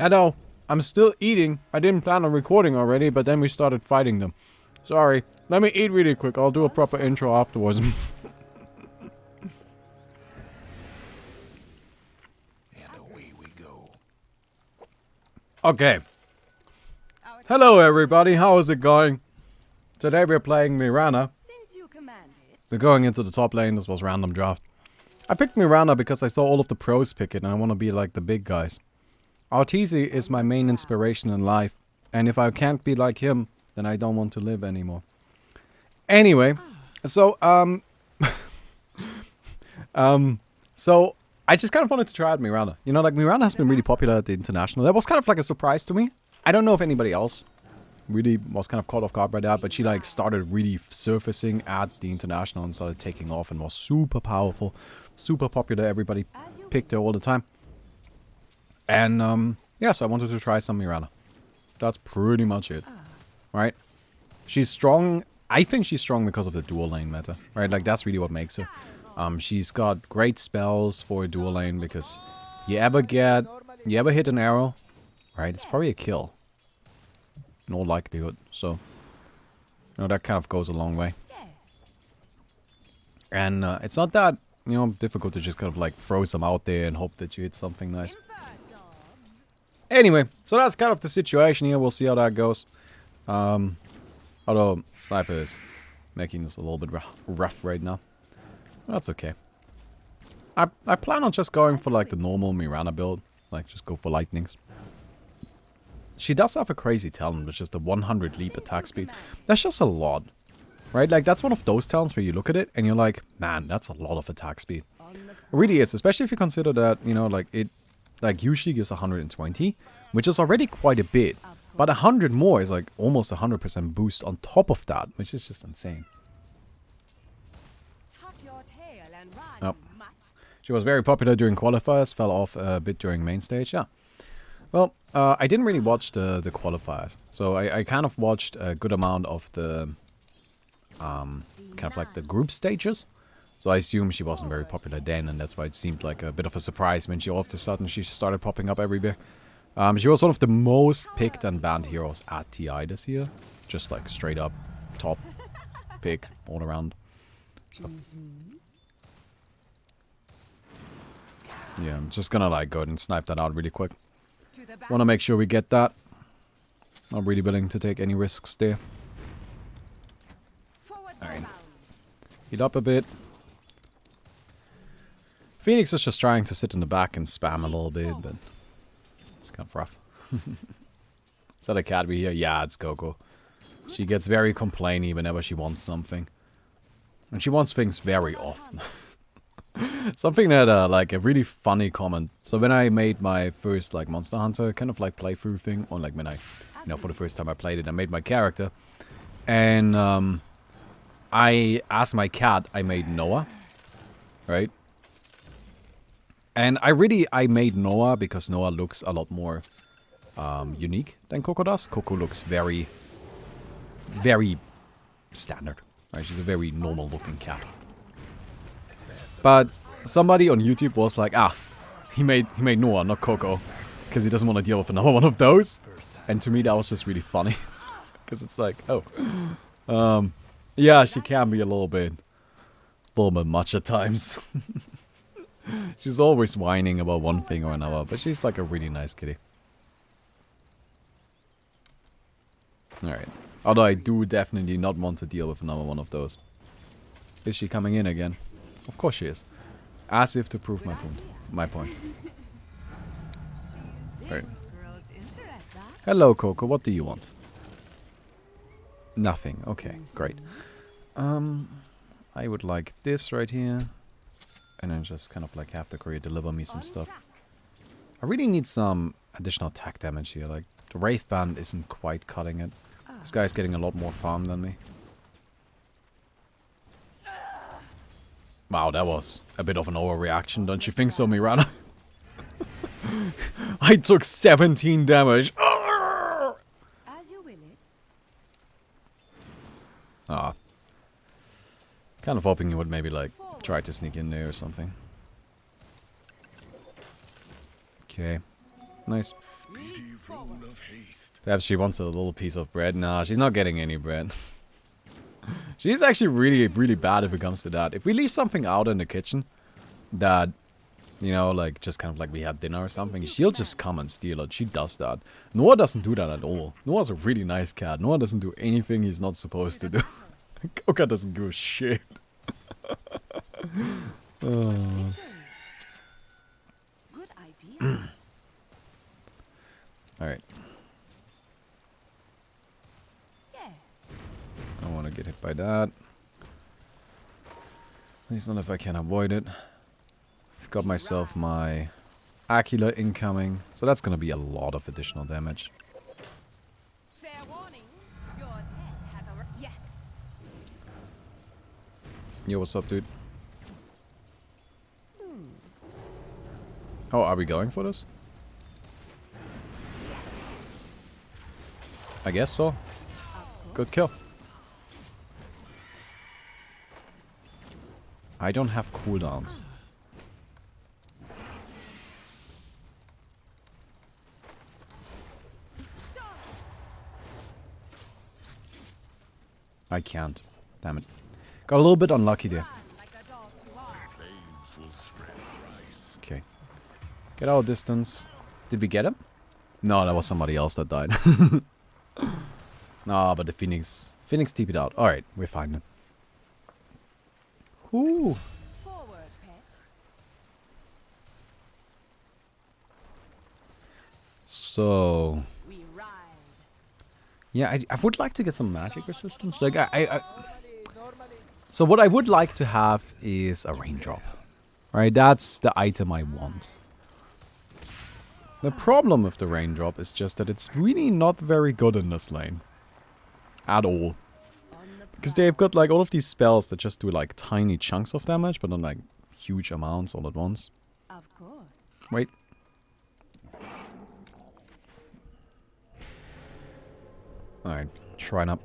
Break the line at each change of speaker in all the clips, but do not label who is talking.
Hello, I'm still eating. I didn't plan on recording already, but then we started fighting them. Sorry. Let me eat really quick. I'll do a proper intro afterwards. And
away we go.
Okay. Hello everybody, how is it going? Today we're playing Mirana. We're going into the top lane. This was random draft. I picked Mirana because I saw all of the pros pick it and I want to be like the big guys. Arteezy is my main inspiration in life, and if I can't be like him, then I don't want to live anymore. Anyway, so so I just kind of wanted to try out Mirana. You know, like Mirana has been really popular at the international. That was kind of like a surprise to me. I don't know if anybody else really was kind of caught off guard by that, but she like started really surfacing at the international and started taking off and was super powerful, super popular. Everybody picked her all the time. And, yeah, so I wanted to try some Mirana. That's pretty much it. Right? She's strong. I think she's strong because of the dual lane meta. Right? Like, that's really what makes her. She's got great spells for a dual lane because you ever hit an arrow, right? It's probably a kill. In all likelihood. So, you know, that kind of goes a long way. And, it's not that, you know, difficult to just kind of, like, throw some out there and hope that you hit something nice. Anyway, so that's kind of the situation here. We'll see how that goes. Although Sniper is making this a little bit rough right now. That's okay. I plan on just going for like the normal Mirana build. Like just go for lightnings. She does have a crazy talent, which is the 100 leap attack speed. That's just a lot. Right? Like that's one of those talents where you look at it and you're like, man, that's a lot of attack speed. It really is, especially if you consider that, you know, like it like usually gives 120, which is already quite a bit. But 100 more is like almost 100% boost on top of that, which is just insane. Oh. She was very popular during qualifiers, fell off a bit during main stage, yeah. Well, I didn't really watch the qualifiers. So I kind of watched a good amount of the, kind of like the group stages. So I assume she wasn't very popular then, and that's why it seemed like a bit of a surprise when all of a sudden she started popping up everywhere. She was one of the most picked and banned heroes at TI this year. Just like straight up top pick all around. So. Yeah, I'm just gonna like go ahead and snipe that out really quick. Wanna make sure we get that. Not really willing to take any risks there. Alright. Heal up a bit. Phoenix is just trying to sit in the back and spam a little bit, but it's kind of rough. Is that a cat we hear? Yeah, it's Coco. She gets very complainy whenever she wants something. And she wants things very often. Something that, like, a really funny comment. So when I made my first, like, Monster Hunter kind of, like, playthrough thing, or, like, when I, you know, for the first time I played it, I made my character. And, I asked my cat, I made Noah. Right? And I made Noah because Noah looks a lot more unique than Coco does. Coco looks very, very standard. Right? She's a very normal looking cat. But somebody on YouTube was like, he made Noah, not Coco. Because he doesn't want to deal with another one of those. And to me that was just really funny. Because it's like, oh. Yeah, she can be a little bit much at times. She's always whining about one thing or another, but she's like a really nice kitty. Alright. Although I do definitely not want to deal with another one of those. Is she coming in again? Of course she is. As if to prove my point. Alright. Hello, Coco. What do you want? Nothing. Okay, great. I would like this right here. And then just kind of like have the courier deliver me some stuff. I really need some additional attack damage here. Like, the Wraith Band isn't quite cutting it. This guy's getting a lot more farm than me. Wow, that was a bit of an overreaction, don't you think so, Mirana? I took 17 damage. Ah. Kind of hoping you would maybe, like, try to sneak in there or something. Okay. Nice.
Speedy rune of haste.
Perhaps she wants a little piece of bread. Nah, she's not getting any bread. She's actually really, really bad if it comes to that. If we leave something out in the kitchen that, you know, like just kind of like we had dinner or something, she'll just come and steal it. She does that. Noah doesn't do that at all. Noah's a really nice cat. Noah doesn't do anything he's not supposed to do. Coca doesn't give a shit. Oh.
Good idea.
Alright.
Yes.
I don't want to get hit by that. At least not if I can avoid it. I've got myself my Aquila incoming. So that's going to be a lot of additional damage.
Fair warning. Your death has a yes.
Yo, what's up, dude? Oh, are we going for this? I guess so. Good kill. I don't have cooldowns. I can't. Damn it. Got a little bit unlucky there.
Flames will spread thrice.
Okay. Get out of distance. Did we get him? No, that was somebody else that died. No, but the Phoenix TP'd out. Alright, we're fine then. Ooh.
Forward, pet.
So...
We ride.
yeah, I would like to get some magic resistance. Like, so what I would like to have is a raindrop. Right, that's the item I want. The problem with the raindrop is just that it's really not very good in this lane. At all. Because they've got like all of these spells that just do like tiny chunks of damage, but not like huge amounts all at once.
Of course.
Wait. Alright, shrine up.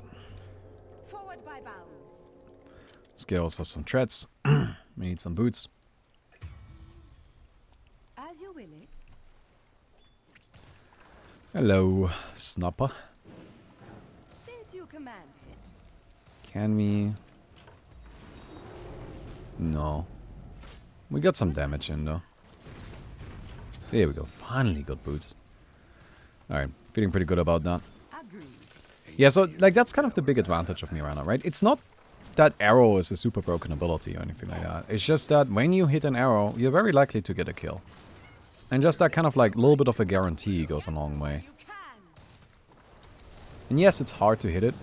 Forward by bounds.
Let's get also some treads. We need some boots.
As you will it.
Hello, Snapper.
Since you command it.
Can we... no. We got some damage in though. There we go. Finally got boots. Alright, feeling pretty good about that.
Agreed.
Yeah, so like that's kind of the big advantage of Mirana, right? It's not that arrow is a super broken ability or anything like that. It's just that when you hit an arrow, you're very likely to get a kill. And just that kind of like little bit of a guarantee goes a long way.
You can.
And yes, it's hard to hit it.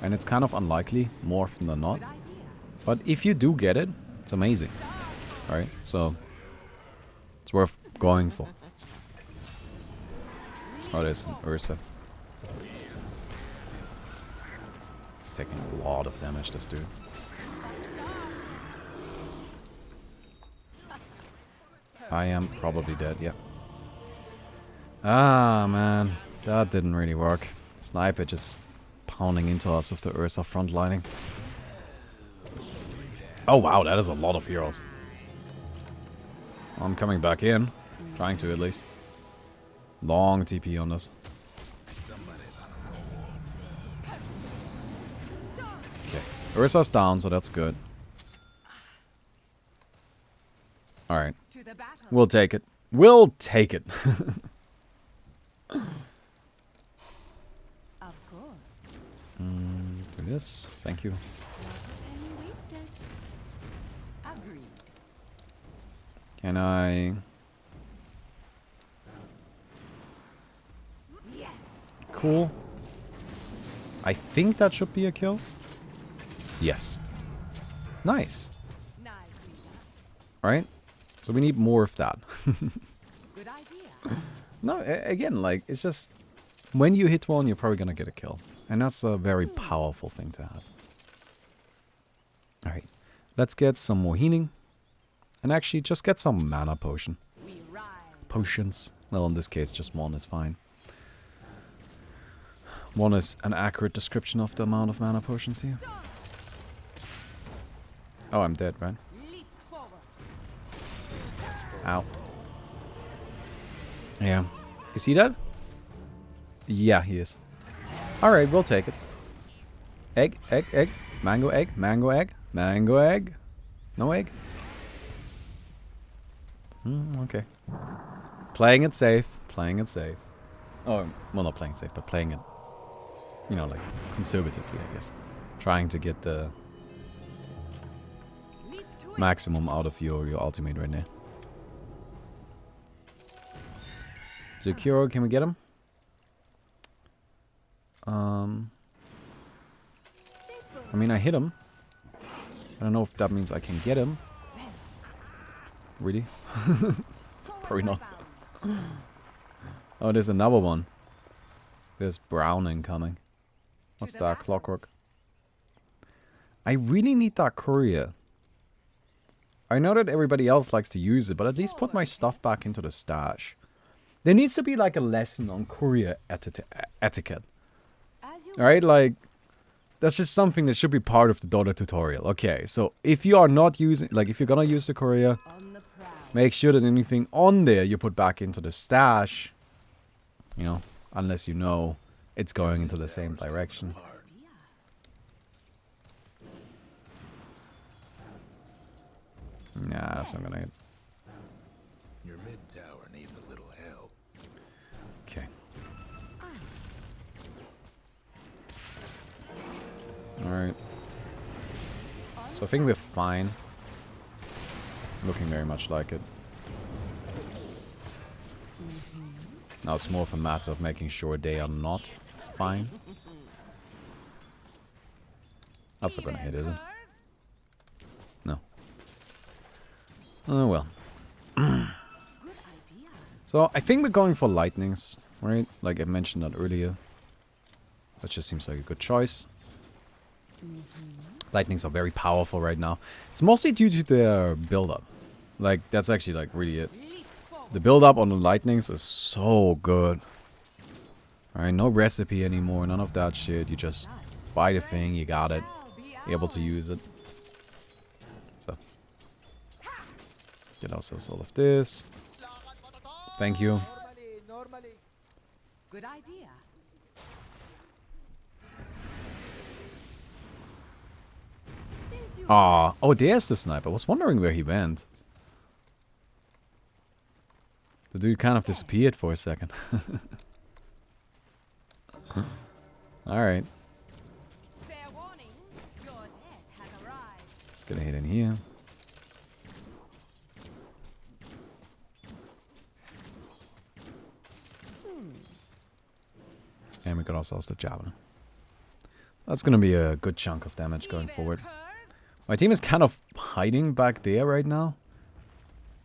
And it's kind of unlikely, more often than not.
Good idea.
But if you do get it, it's amazing. Right? So, it's worth going for. Oh, there's an Ursa. He's taking a lot of damage, this dude. I am probably dead, yeah. Ah, man. That didn't really work. Sniper just pounding into us with the Ursa frontlining. Oh, wow, that is a lot of heroes. I'm coming back in. Trying to, at least. Long TP on this. Okay. Ursa's down, so that's good. Alright.
To the battle.
We'll take it. We'll take it.
Of course.
Do this. Thank you.
Not a penny wasted. Agreed.
Can I...
Yes.
cool. I think that should be a kill. Yes. Nice.
Nicely done.
Alright. So we need more of that.
Good idea.
No, again, like, it's just... when you hit one, you're probably gonna get a kill. And that's a very powerful thing to have. Alright. Let's get some more healing. And actually, just get some mana potion.
We ride.
Potions. Well, in this case, just one is fine. One is an accurate description of the amount of mana potions here. Oh, I'm dead, right?
Leap forward.
Ow. Yeah. Is he dead? Yeah, he is. Alright, we'll take it. Egg, egg, egg. Mango egg, mango egg, mango egg. No egg? Okay. Playing it safe. Playing it safe. Oh, well, not playing it safe, but playing it, you know, like, conservatively, I guess. Trying to get the maximum out of your ultimate right now. Secure, can we get him? I mean, I hit him. I don't know if that means I can get him. Really? Probably not. Oh, there's another one. There's Browning coming. What's that? Clockwork. I really need that courier. I know that everybody else likes to use it, but at least put my stuff back into the stash. There needs to be like a lesson on courier etiquette. Alright, like, that's just something that should be part of the Dota tutorial. Okay, so if you are not using, like, if you're gonna use the courier, make sure that anything on there you put back into the stash. You know, unless you know it's going into the same direction. Nah, that's not gonna hit.
Your mid tower needs a little help.
Okay. Alright. So I think we're fine. Looking very much like it. Now it's more of a matter of making sure they are not fine. That's not gonna hit, is it? No. Oh well. So I think we're going for lightnings, right? Like I mentioned that earlier. That just seems like a good choice. Lightnings are very powerful right now. It's mostly due to their build-up. Like, that's actually like really it. The build-up on the lightnings is so good. Alright, no recipe anymore, none of that shit. You just buy the thing, you got it. You're able to use it. So. Get ourselves all of this. Thank you.
Good idea.
Ah, oh, there's the sniper. I was wondering where he went. The dude kind of disappeared for a second. Alright.
Fair warning, your death has arrived.
Let's get a hit in here. And we got ourselves the javelin. That's gonna be a good chunk of damage going forward. My team is kind of hiding back there right now.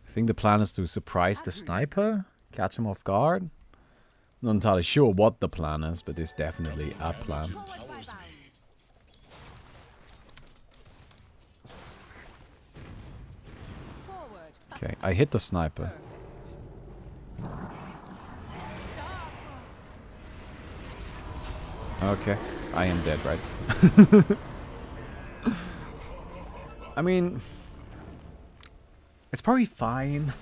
I think the plan is to surprise the sniper, catch him off guard. Not entirely sure what the plan is, but there's definitely a plan. Okay, I hit the sniper. Okay, I am dead, right? I mean, it's probably fine.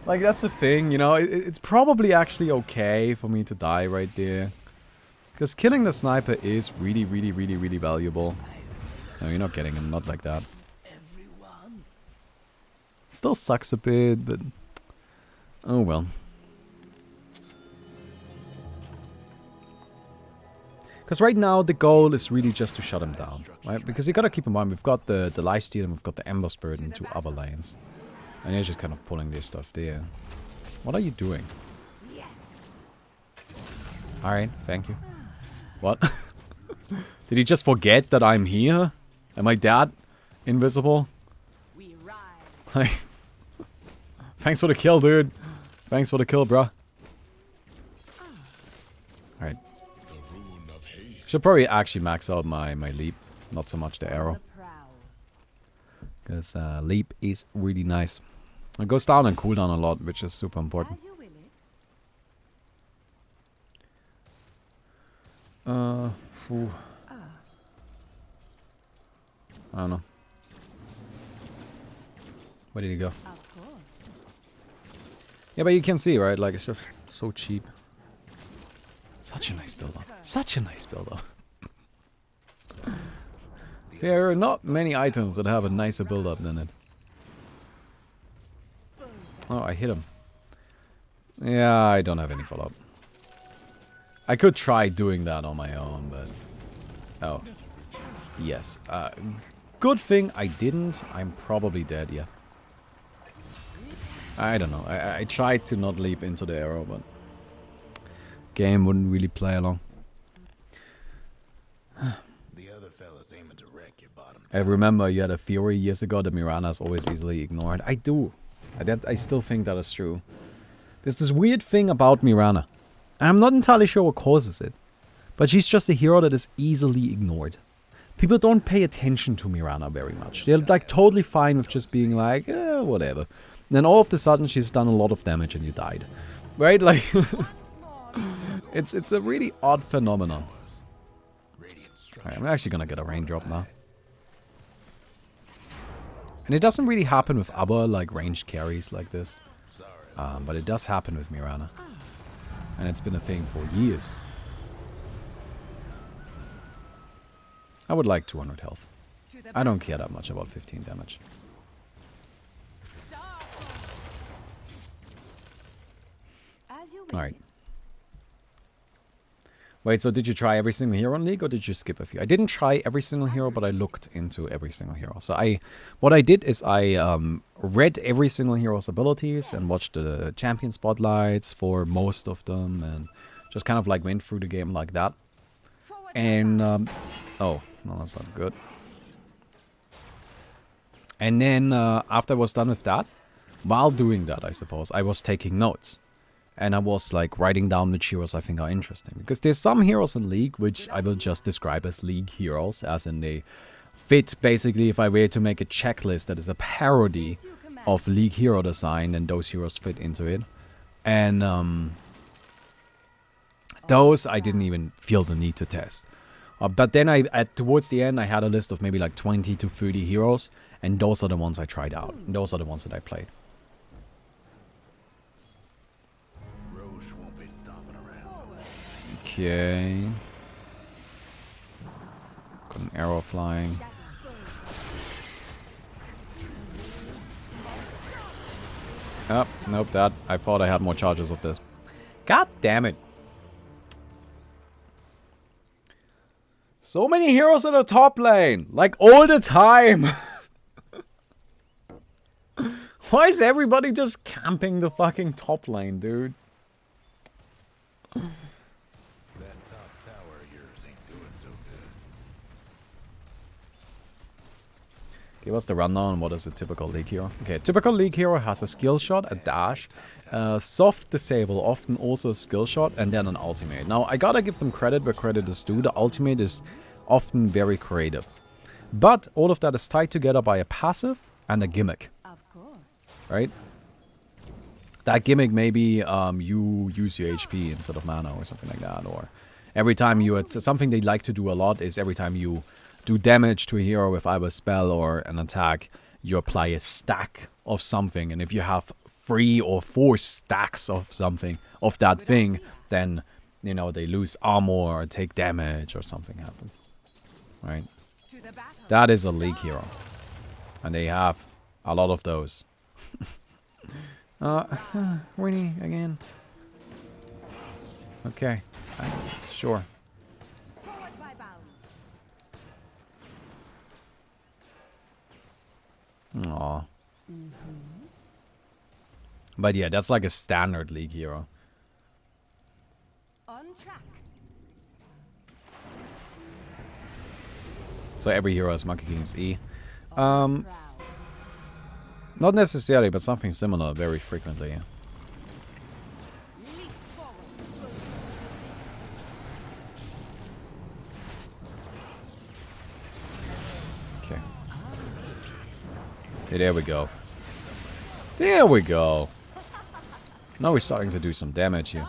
Like, that's the thing, you know, it's probably actually okay for me to die right there. Because killing the sniper is really, really, really, really valuable. No, you're not getting him, not like that. Still sucks a bit, but oh well. Because right now the goal is really just to shut him down, right? Because you gotta keep in mind, we've got the lifesteal and we've got the Ember Spirit in two other lanes. And he's just kind of pulling this stuff there. What are you doing? Alright, thank you. What? Did he just forget that I'm here? Am I that invisible? Like, thanks for the kill, dude. Thanks for the kill, bruh. Alright. Should probably actually max out my leap, not so much the arrow. Because leap is really nice. It goes down and cooldown a lot, which is super important. Ooh. I don't know. Where did he go? Yeah, but you can see, right? Like, it's just so cheap. Such a nice build-up. Such a nice build-up. There are not many items that have a nicer build-up than it. Oh, I hit him. Yeah, I don't have any follow-up. I could try doing that on my own, but... Oh. Yes. Good thing I didn't. I'm probably dead, yeah. I don't know. I tried to not leap into the arrow, but... Game wouldn't really play along.
The other fella's aiming to wreck your bottom.
I remember you had a theory years ago that Mirana is always easily ignored. I do. I still think that is true. There's this weird thing about Mirana. And I'm not entirely sure what causes it. But she's just a hero that is easily ignored. People don't pay attention to Mirana very much. They're like totally fine with just being like, whatever. And then all of a sudden she's done a lot of damage and you died. Right? Like, it's a really odd phenomenon. Alright, I'm actually gonna get a raindrop now. And it doesn't really happen with other like ranged carries like this. But it does happen with Mirana. And it's been a thing for years. I would like 200 health. I don't care that much about 15 damage. Alright. Wait, so did you try every single hero in League or did you skip a few? I didn't try every single hero, but I looked into every single hero. So what I did is I read every single hero's abilities and watched the champion spotlights for most of them and just kind of like went through the game like that. And, oh, no, that's not good. And then after I was done with that, while doing that, I suppose, I was taking notes. And I was like writing down which heroes I think are interesting. Because there's some heroes in League which I will just describe as League heroes. As in they fit basically, if I were to make a checklist that is a parody of League hero design, then those heroes fit into it. And those I didn't even feel the need to test. But then towards the end I had a list of maybe like 20 to 30 heroes. And those are the ones I tried out. And those are the ones that I played. Okay. Got an arrow flying. Oh, nope, that. I thought I had more charges of this. God damn it. So many heroes in the top lane. Like all the time. Why is everybody just camping the fucking top lane, dude? Give us the rundown on what is a typical League hero. Okay, a typical League hero has a skill shot, a dash, soft disable, often also a skill shot, and then an ultimate. Now, I gotta give them credit where credit is due. The ultimate is often very creative. But all of that is tied together by a passive and a gimmick. Right? That gimmick maybe you use your HP instead of mana or something like that. Or every time you... something they like to do a lot is every time you do damage to a hero with either a spell or an attack, you apply a stack of something. And if you have 3 or 4 stacks of something, of that thing, then, you know, they lose armor or take damage or something happens. Right? That is a League hero. And they have a lot of those. Winnie again. Okay. Sure. Aw. But yeah, that's like a standard League hero.
On track.
So every hero has Monkey King's E. Not necessarily, but something similar very frequently. Yeah. Okay. Hey, there we go. There we go. Now we're starting to do some damage here.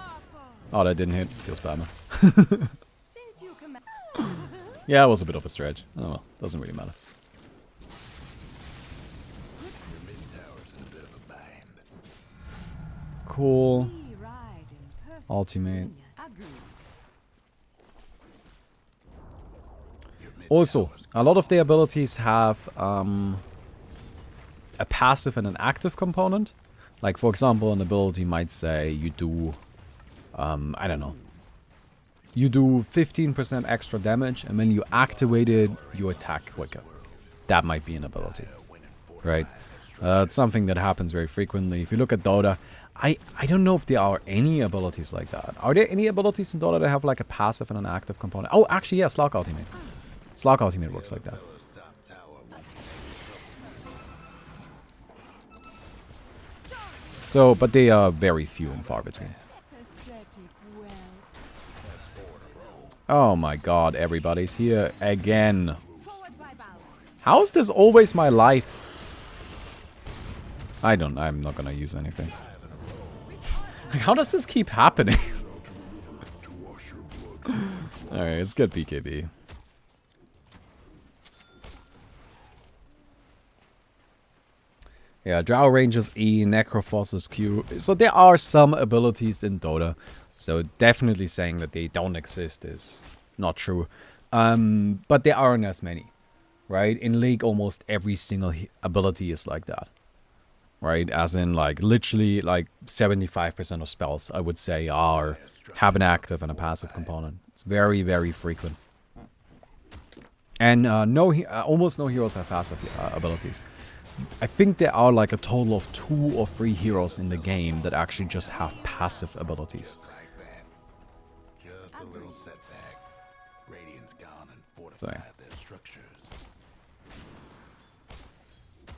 Oh, that didn't hit. Feels bad, man. Yeah, it was a bit of a stretch. Oh well, doesn't really matter. cool.
We ride in perfect
Ultimate.
union. Agreed.
Also, a lot of the abilities have a passive and an active component. Like, for example, an ability might say you do, I don't know. You do 15% extra damage, and when you activate it, you attack quicker. That might be an ability, right? It's something that happens very frequently. If you look at Dota, I don't know if there are any abilities like that. Are there any abilities in Dota that have like a passive and an active component? Oh, actually, yeah, Slug Ultimate. Slug Ultimate works like that. So, but they are very few and far between.
Pathetic well.
Oh my god, everybody's here again.
Forward by Baumi.
How is this always my life? I'm not gonna use anything. Like, how does this keep happening? Alright, let's get BKB. Yeah, Drow Rangers E, Necrophossus Q. So there are some abilities in Dota. So definitely saying that they don't exist is not true. But there aren't as many. Right? In League, almost every single ability is like that. Right? As in, like, literally, like, 75% of spells, I would say, have an active and a passive component. It's very, very frequent. And almost no heroes have passive abilities. I think there are like a total of 2 or 3 heroes in the game that actually just have passive abilities.
Just a little setback. Radiant's gone and
Sorry.
fortified their structures.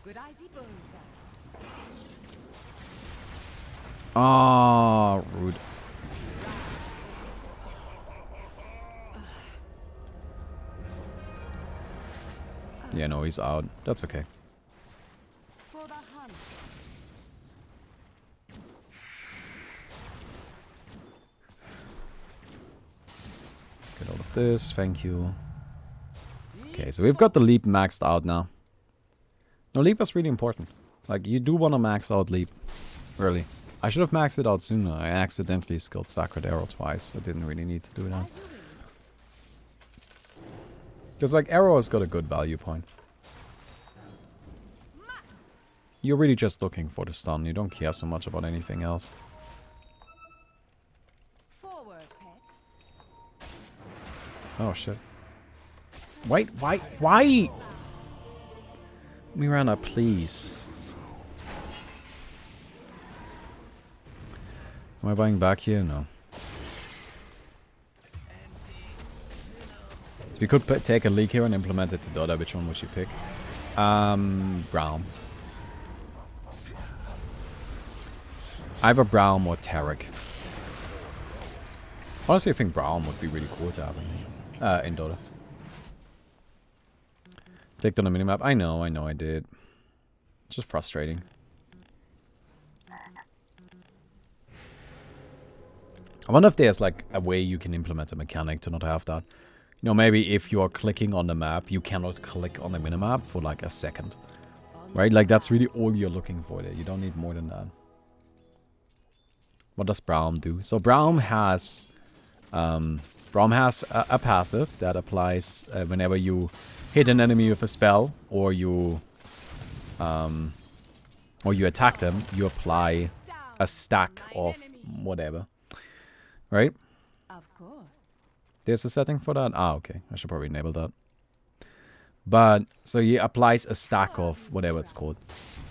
Good idea, Bullseye.
Ah, rude. Yeah, no, he's out. That's okay.
For the hunt.
Let's get all of this. Thank you. Okay, so we've got the leap maxed out now. No, leap is really important. Like, you do want to max out leap early. I should have maxed it out sooner. I accidentally skilled Sacred Arrow twice. I didn't really need to do that. Because, like, Arrow has got a good value point. You're really just looking for the stun. You don't care so much about anything else.
Forward, pet.
Oh, shit. Wait, why? Mirana, please. Am I buying back here? No. So we could take a league here and implement it to Dota. Which one would you pick? Braum. Either Braum or Tarek. Honestly, I think Braum would be really cool to have in Dota. Clicked on the minimap. I know I did. It's just frustrating. I wonder if there's like a way you can implement a mechanic to not have that. You know, maybe if you are clicking on the map, you cannot click on the minimap for like a second. Right? Like that's really all you're looking for there. You don't need more than that. What does Braum do? So Braum has a passive that applies whenever you hit an enemy with a spell or you attack them. You apply a stack of whatever, right?
Of course.
There's a setting for that. Ah, okay. I should probably enable that. But so he applies a stack of whatever it's called.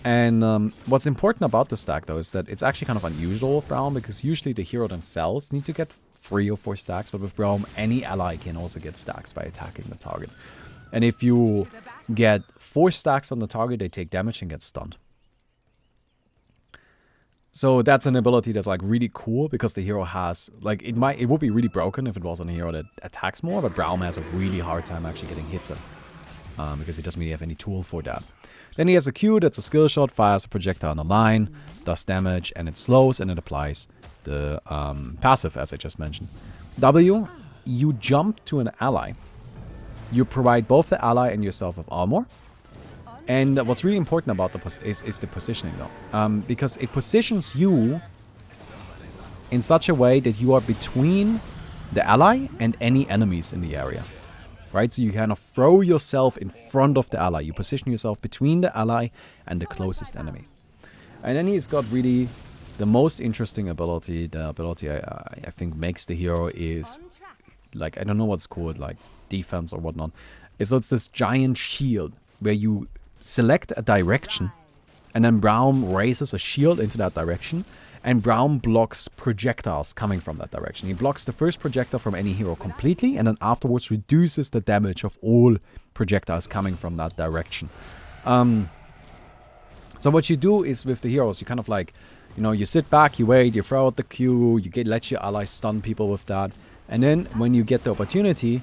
And what's important about the stack, though, is that it's actually kind of unusual with Braum, because usually the hero themselves need to get 3 or 4 stacks, but with Braum, any ally can also get stacks by attacking the target. And if you get 4 stacks on the target, they take damage and get stunned. So that's an ability that's like really cool, because the hero has, like, it would be really broken if it was on a hero that attacks more, but Braum has a really hard time actually getting hits in. Because he doesn't really have any tool for that. Then he has a Q that's a skill shot, fires a projectile on the line, does damage, and it slows, and it applies the passive, as I just mentioned. W, you jump to an ally. You provide both the ally and yourself with armor. And what's really important about is the positioning, though. Because it positions you in such a way that you are between the ally and any enemies in the area. Right? So you kind of throw yourself in front of the ally. You position yourself between the ally and the closest enemy. And then he's got really the most interesting ability. The ability I think makes the hero is, like, I don't know what's called, like defense or whatnot. So it's this giant shield where you select a direction and then Baumi raises a shield into that direction. And Baumi blocks projectiles coming from that direction. He blocks the first projectile from any hero completely, and then afterwards reduces the damage of all projectiles coming from that direction. So what you do is with the heroes, you kind of like, you know, you sit back, you wait, you throw out the Q, you let your allies stun people with that. And then when you get the opportunity,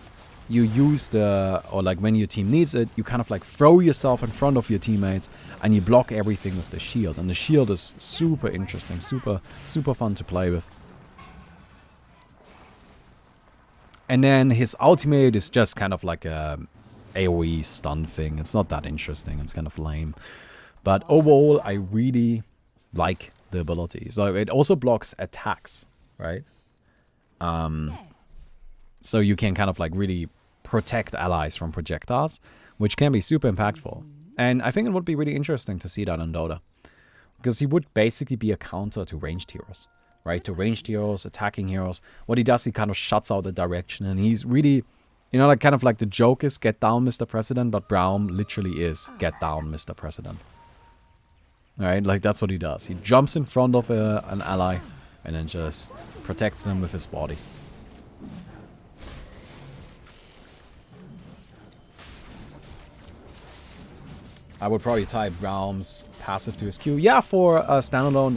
you use or like when your team needs it, you kind of like throw yourself in front of your teammates and you block everything with the shield. And the shield is super interesting, super fun to play with. And then his ultimate is just kind of like a AoE stun thing. It's not that interesting, it's kind of lame. But overall, I really like the ability. So it also blocks attacks, right? So you can kind of like really protect allies from projectiles, which can be super impactful. And I think it would be really interesting to see that in Dota. Because he would basically be a counter to ranged heroes, right? To ranged heroes, attacking heroes. What he does, he kind of shuts out the direction. And he's really, you know, like kind of like the joke is get down, Mr. President. But Baumi literally is get down, Mr. President. Right? Like that's what he does. He jumps in front of an ally and then just protects them with his body. I would probably tie Baumi's passive to his Q. Yeah, for a standalone,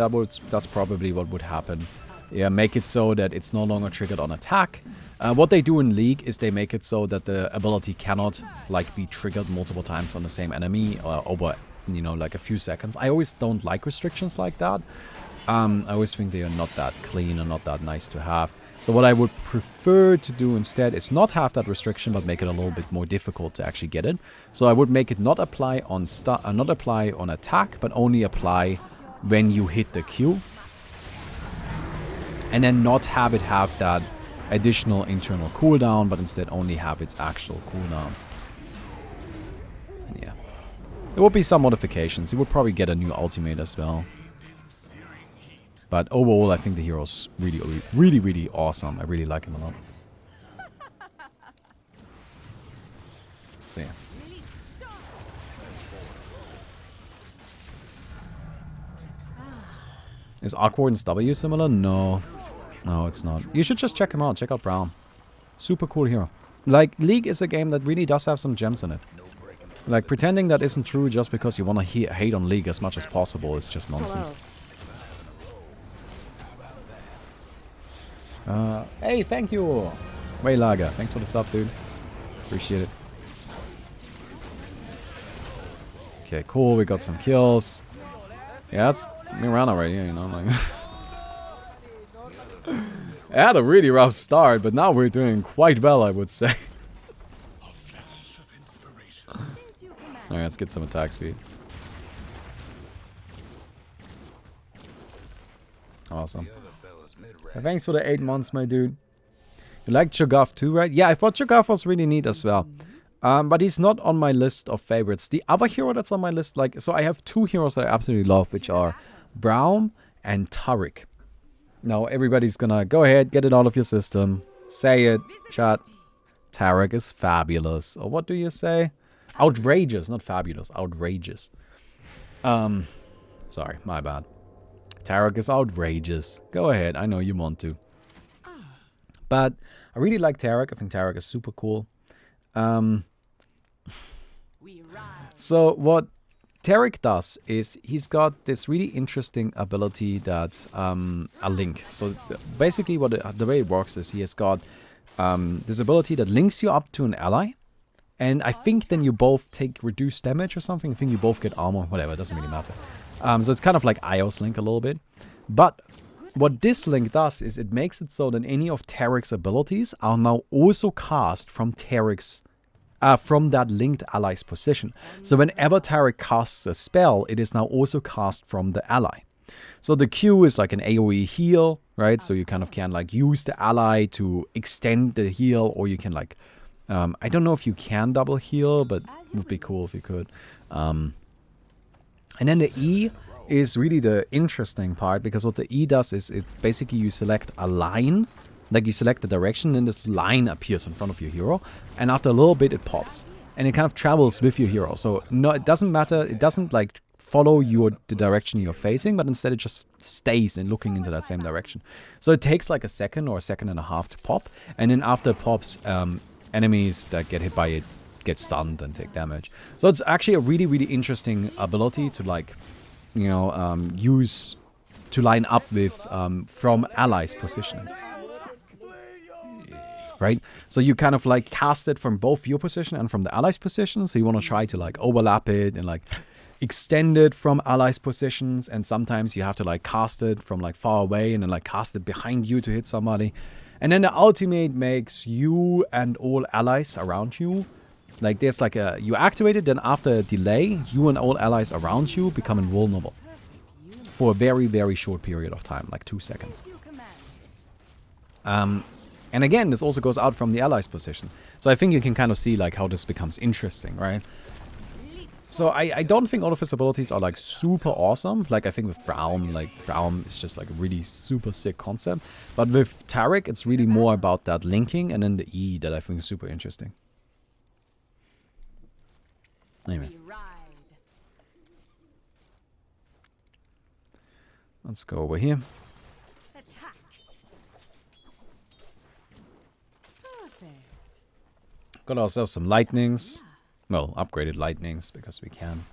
that's probably what would happen. Yeah, make it so that it's no longer triggered on attack. What they do in League is they make it so that the ability cannot like be triggered multiple times on the same enemy or over, you know, like a few seconds. I always don't like restrictions like that. I always think they are not that clean and not that nice to have. So what I would prefer to do instead is not have that restriction, but make it a little bit more difficult to actually get it. So I would make it not apply on attack, but only apply when you hit the Q, and then not have it have that additional internal cooldown, but instead only have its actual cooldown. And yeah, there will be some modifications. You would probably get a new ultimate as well. But overall, I think the hero's really awesome. I really like him a lot. So yeah. Is Awkward's W similar? No. No, it's not. You should just check him out. Check out Baumi. Super cool hero. Like, League is a game that really does have some gems in it. Like, pretending that isn't true just because you want to hate on League as much as possible is just nonsense. Hey, thank you! Waylaga, thanks for the sub, dude. Appreciate it. Okay, cool, we got some kills. Yeah, that's Mirana right here, you know, like... I had a really rough start, but now we're doing quite well, I would say. Alright, let's get some attack speed. Awesome. Thanks for the 8 months, my dude. You like Cho'Gath too, right? Yeah, I thought Cho'Gath was really neat as well. But he's not on my list of favorites. The other hero that's on my list, like, so I have 2 heroes that I absolutely love, which are Baumi and Taric. Now, everybody's gonna go ahead, get it out of your system. Say it, chat. Taric is fabulous. Or what do you say? Outrageous, not fabulous. Outrageous. Sorry, my bad. Taric is outrageous. Go ahead, I know you want to. But I really like Taric. I think Taric is super cool. So what Taric does is he's got this really interesting ability that a link. So basically what the way it works is he has got this ability that links you up to an ally. And I think then you both take reduced damage or something. I think you both get armor, whatever, it doesn't really matter. So it's kind of like Io's link a little bit. But what this link does is it makes it so that any of Taric's abilities are now also cast from Taric's from that linked ally's position. So whenever Taric casts a spell, it is now also cast from the ally. So the Q is like an AoE heal, right? So you kind of can like use the ally to extend the heal, or you can like, I don't know if you can double heal, but it would be cool if you could. And then the E is really the interesting part, because what the E does is it's basically you select a line, like you select the direction, and this line appears in front of your hero, and after a little bit it pops, and it kind of travels with your hero. So no, it doesn't matter, it doesn't like follow the direction you're facing, but instead it just stays in looking into that same direction. So it takes like a second or a second and a half to pop, and then after it pops, enemies that get hit by it get stunned and take damage. So it's actually a really, really interesting ability to like, you know, use to line up with from allies' positioning. Right? So you kind of like cast it from both your position and from the allies' position. So you want to try to like overlap it and like extend it from allies' positions. And sometimes you have to like cast it from like far away and then like cast it behind you to hit somebody. And then the ultimate makes you and all allies around you, like there's like a, you activate it, then after a delay, you and all allies around you become invulnerable for a very, very short period of time, like 2 seconds. And again, this also goes out from the allies' position. So I think you can kind of see like how this becomes interesting, right? So I don't think all of his abilities are like super awesome. Like I think with Braum, like Braum is just like a really super sick concept. But with Taric, it's really more about that linking and then the E that I think is super interesting. Anyway. Let's go over here. Got ourselves some lightnings. Well, upgraded lightnings because we can.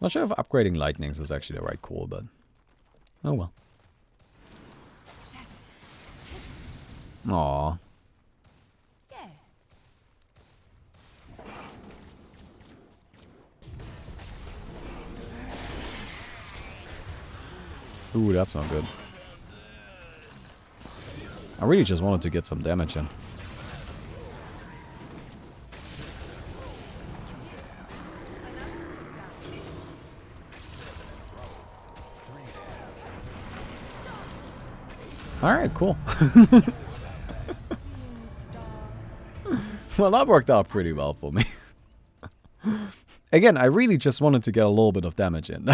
Not sure if upgrading lightnings is actually the right call, but oh well. Aww. Ooh, that's not good. I really just wanted to get some damage in. Alright, cool. Well, that worked out pretty well for me. Again, I really just wanted to get a little bit of damage in.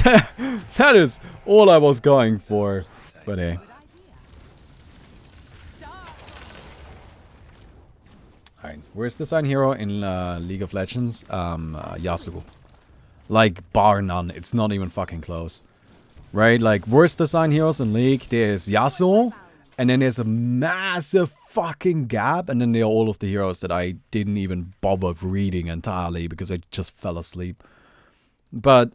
That is all I was going for. But hey. Alright, where's the sign hero in League of Legends? Yasuo. Like, bar none. It's not even fucking close. Right? Like, worst design heroes in League, there's Yasuo, and then there's a massive fucking gap, and then there are all of the heroes that I didn't even bother reading entirely because I just fell asleep. But,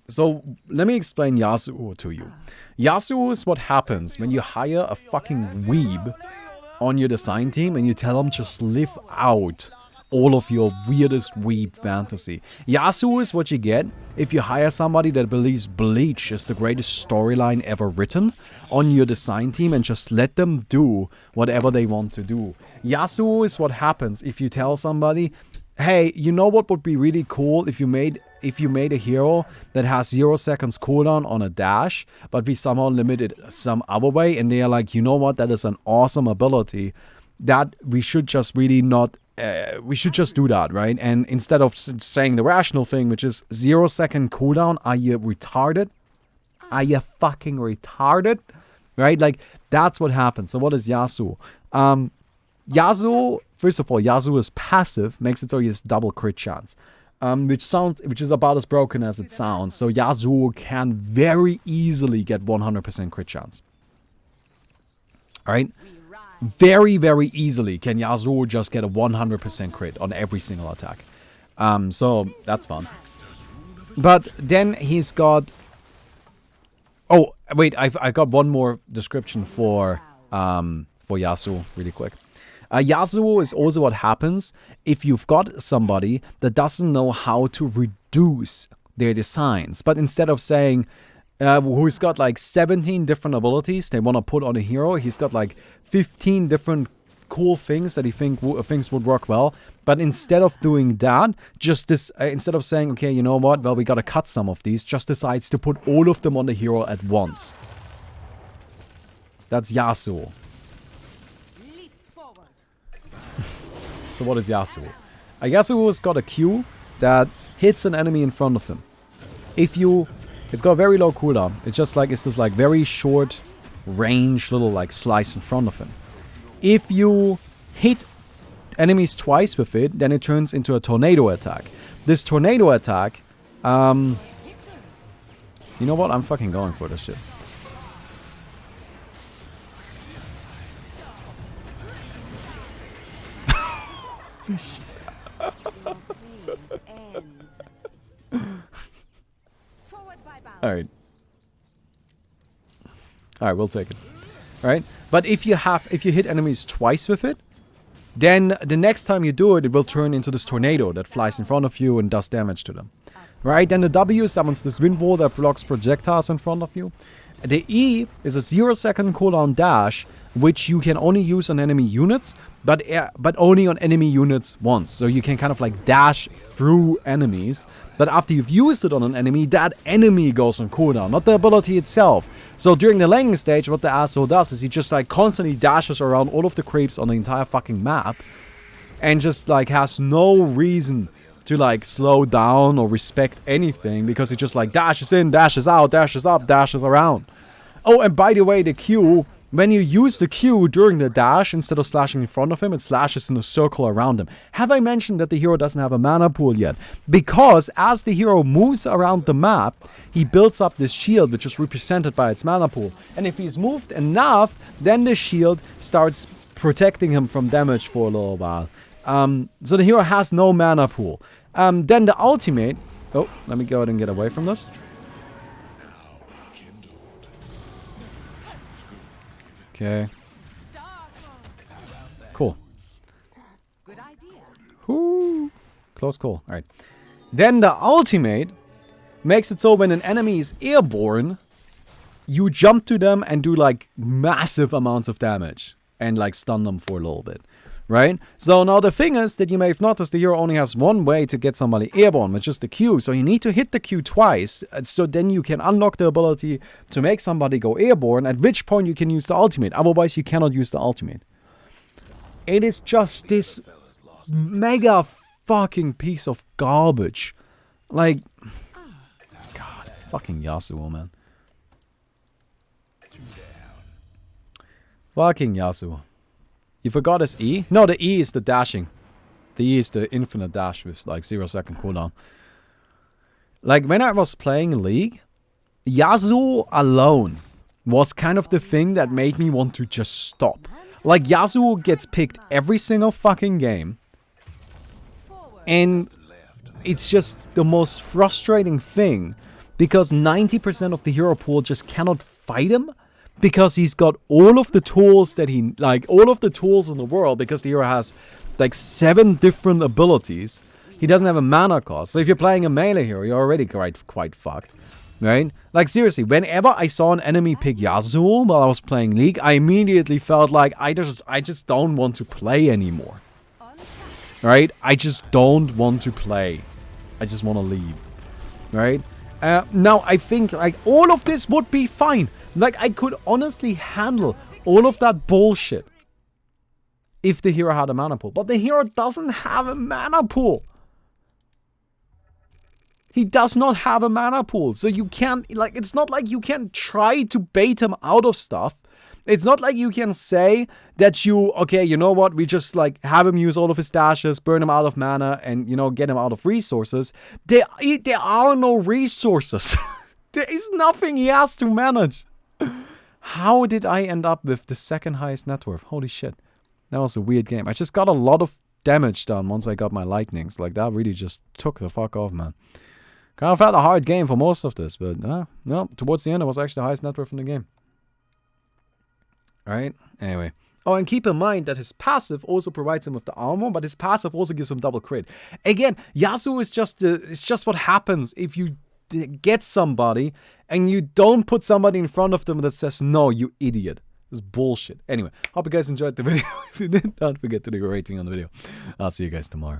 so, let me explain Yasuo to you. Yasuo is what happens when you hire a fucking weeb on your design team and you tell them just live out all of your weirdest weeb fantasy. Yasuo is what you get if you hire somebody that believes Bleach is the greatest storyline ever written on your design team and just let them do whatever they want to do. Yasuo is what happens if you tell somebody, hey, you know what would be really cool if you made a hero that has 0 seconds cooldown on a dash, but we somehow limit it some other way, and they are like, you know what, that is an awesome ability that we should just really not, we should just do that, right? And instead of saying the rational thing, which is 0 second cooldown, are you retarded? Are you fucking retarded? Right? Like, that's what happens. So what is Yasuo? Yasuo, first of all, Yasuo is passive, makes it so he has double crit chance. Which is about as broken as it sounds. So Yasuo can very easily get 100% crit chance. Alright? Very, very easily can Yasuo just get a 100% crit on every single attack. So that's fun. But then he's got... Oh, wait, I got one more description for Yasuo really quick. Yasuo is also what happens if you've got somebody that doesn't know how to reduce their designs. But instead of saying, who's got like 17 different abilities they want to put on a hero, he's got like 15 different cool things that he thinks would work well. But instead of doing that, just this, instead of saying, okay, you know what, well, we gotta cut some of these, just decides to put all of them on the hero at once. That's Yasuo.
Leap forward.
So what is Yasuo? Yasuo's got a Q that hits an enemy in front of him. It's got a very low cooldown. It's just like, it's this like very short range little like slice in front of him. If you hit enemies twice with it, then it turns into a tornado attack. This tornado attack, you know what? I'm fucking going for this shit. Alright. Alright, we'll take it. Alright? But if you hit enemies twice with it, then the next time you do it, it will turn into this tornado that flies in front of you and does damage to them. Right? Then the W summons this wind wall that blocks projectiles in front of you. The E is a 0-second cooldown dash, which you can only use on enemy units, but only on enemy units once. So you can kind of like dash through enemies, but after you've used it on an enemy, that enemy goes on cooldown, not the ability itself. So during the laning stage, what the asshole does is he just like constantly dashes around all of the creeps on the entire fucking map, and just like has no reason to like slow down or respect anything, because he just like dashes in, dashes out, dashes up, dashes around. Oh, and by the way, the Q, when you use the Q during the dash, instead of slashing in front of him, it slashes in a circle around him. Have I mentioned that the hero doesn't have a mana pool yet? Because as the hero moves around the map, he builds up this shield, which is represented by its mana pool. And if he's moved enough, then the shield starts protecting him from damage for a little while. So the hero has no mana pool. Then the ultimate... Oh, let me go ahead and get away from this. Okay. Cool.
Good idea.
Whoo. Close call. Alright. Then the ultimate makes it so when an enemy is airborne, you jump to them and do like massive amounts of damage. And like stun them for a little bit. Right? So now the thing is that you may have noticed the hero only has one way to get somebody airborne, which is the Q. So you need to hit the Q twice, so then you can unlock the ability to make somebody go airborne, at which point you can use the ultimate. Otherwise you cannot use the ultimate. It is just this mega fucking piece of garbage. Like, God, fucking Yasuo, man. Fucking Yasuo. You forgot his E? No, the E is the dashing. The E is the infinite dash with like 0-second cooldown. Like when I was playing League, Yasuo alone was kind of the thing that made me want to just stop. Like Yasuo gets picked every single fucking game. And it's just the most frustrating thing, because 90% of the hero pool just cannot fight him. Because he's got all of the tools that he, like, all of the tools in the world, because the hero has, like, 7 different abilities. He doesn't have a mana cost. So if you're playing a melee hero, you're already quite fucked. Right? Like, seriously, whenever I saw an enemy pick Yasuo while I was playing League, I immediately felt like I just don't want to play anymore. Right? I just don't want to play. I just want to leave. Right? Now, I think, like, all of this would be fine. Like, I could honestly handle all of that bullshit if the hero had a mana pool. But the hero doesn't have a mana pool. He does not have a mana pool. So you can't, like, it's not like you can try to bait him out of stuff. It's not like you can say that okay, you know what, we just, like, have him use all of his dashes, burn him out of mana, and, you know, get him out of resources. There are no resources. There is nothing he has to manage. How did I end up with the second highest net worth? Holy shit. That was a weird game. I just got a lot of damage done once I got my lightnings. Like, that really just took the fuck off, man. Kind of had a hard game for most of this, but no, towards the end, it was actually the highest net worth in the game. Alright, anyway. Oh, and keep in mind that his passive also provides him with the armor, but his passive also gives him double crit. Again, Yasuo is just what happens if you get somebody and you don't put somebody in front of them that says, no, you idiot. This is bullshit. Anyway, hope you guys enjoyed the video. If you did, don't forget to leave a rating on the video. I'll see you guys tomorrow.